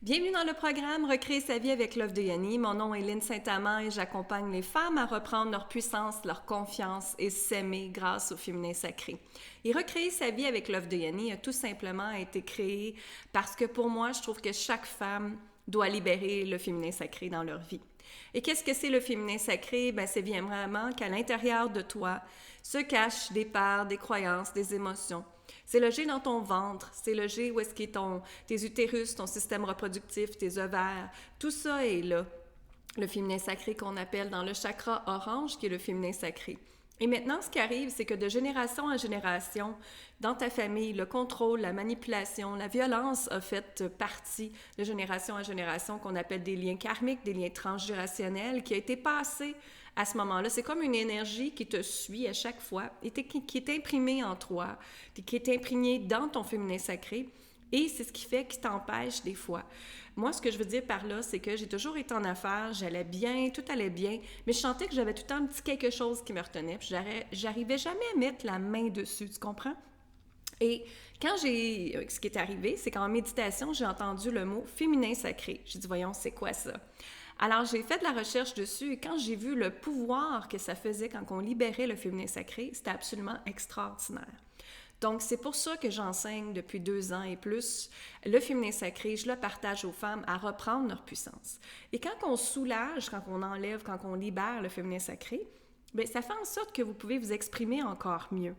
Bienvenue dans le programme Recréer sa vie avec l'œuvre de Yanni. Mon nom est Lynne Saint-Amand et j'accompagne les femmes à reprendre leur puissance, leur confiance et s'aimer grâce au féminin sacré. Et Recréer sa vie avec l'œuvre de Yanni a tout simplement été créé parce que pour moi, je trouve que chaque femme doit libérer le féminin sacré dans leur vie. Et qu'est-ce que c'est le féminin sacré? C'est bien vraiment qu'à l'intérieur de toi se cachent des peurs, des croyances, des émotions. C'est logé dans ton ventre, c'est logé où est-ce qu'est tes utérus, ton système reproductif, tes ovaires. Tout ça est là. Le féminin sacré qu'on appelle dans le chakra orange, qui est le féminin sacré. Et maintenant, ce qui arrive, c'est que de génération en génération, dans ta famille, le contrôle, la manipulation, la violence a fait partie de génération en génération qu'on appelle des liens karmiques, des liens transgénérationnels, qui a été passé à ce moment-là. C'est comme une énergie qui te suit à chaque fois, et qui est imprimée en toi, qui est imprégnée dans ton féminin sacré. Et c'est ce qui fait qui t'empêche des fois. Moi, ce que je veux dire par là, c'est que j'ai toujours été en affaires, j'allais bien, tout allait bien, mais je sentais que j'avais tout le temps un petit quelque chose qui me retenait, puis j'arrivais jamais à mettre la main dessus, tu comprends? Et ce qui est arrivé, c'est qu'en méditation, j'ai entendu le mot féminin sacré. J'ai dit, voyons, c'est quoi ça? Alors, j'ai fait de la recherche dessus et quand j'ai vu le pouvoir que ça faisait quand on libérait le féminin sacré, c'était absolument extraordinaire. Donc, c'est pour ça que j'enseigne depuis 2 ans et plus le féminin sacré. Je le partage aux femmes à reprendre leur puissance. Et quand on soulage, quand on enlève, quand on libère le féminin sacré, ça fait en sorte que vous pouvez vous exprimer encore mieux.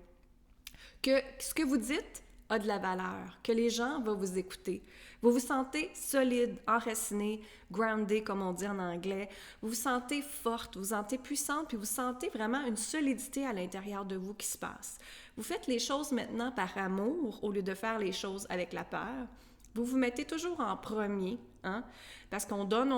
Que ce que vous dites a de la valeur, que les gens vont vous écouter. Vous vous sentez solide, enraciné, grounded, comme on dit en anglais. Vous vous sentez forte, vous vous sentez puissante, puis vous sentez vraiment une solidité à l'intérieur de vous qui se passe. Vous faites les choses maintenant par amour au lieu de faire les choses avec la peur. Vous vous mettez toujours en premier, hein? Parce qu'on donne,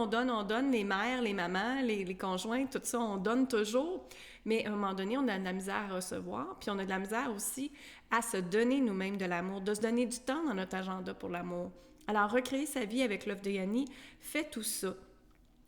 les mères, les mamans, les conjoints, tout ça, on donne toujours. Mais à un moment donné, on a de la misère à recevoir, puis on a de la misère aussi à se donner nous-mêmes de l'amour, de se donner du temps dans notre agenda pour l'amour. Alors, recréer sa vie avec l'œuvre de Yanni fait tout ça.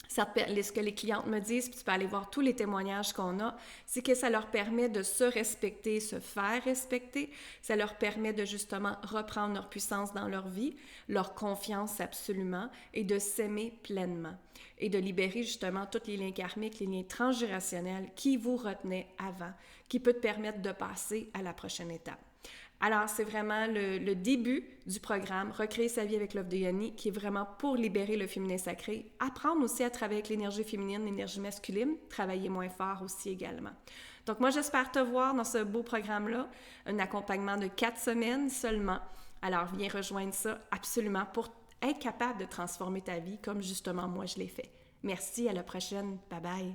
Ce que les clientes me disent, puis tu peux aller voir tous les témoignages qu'on a, c'est que ça leur permet de se respecter, se faire respecter. Ça leur permet de justement reprendre leur puissance dans leur vie, leur confiance absolument, et de s'aimer pleinement. Et de libérer justement tous les liens karmiques, les liens transgénérationnels qui vous retenaient avant, qui peut te permettre de passer à la prochaine étape. Alors, c'est vraiment le début du programme Recréer sa vie avec l'œuvre de Yanni, qui est vraiment pour libérer le féminin sacré, apprendre aussi à travailler avec l'énergie féminine, l'énergie masculine, travailler moins fort aussi également. Donc, moi, j'espère te voir dans ce beau programme-là, un accompagnement de 4 semaines seulement. Alors, viens rejoindre ça absolument pour être capable de transformer ta vie comme justement moi je l'ai fait. Merci, à la prochaine. Bye bye.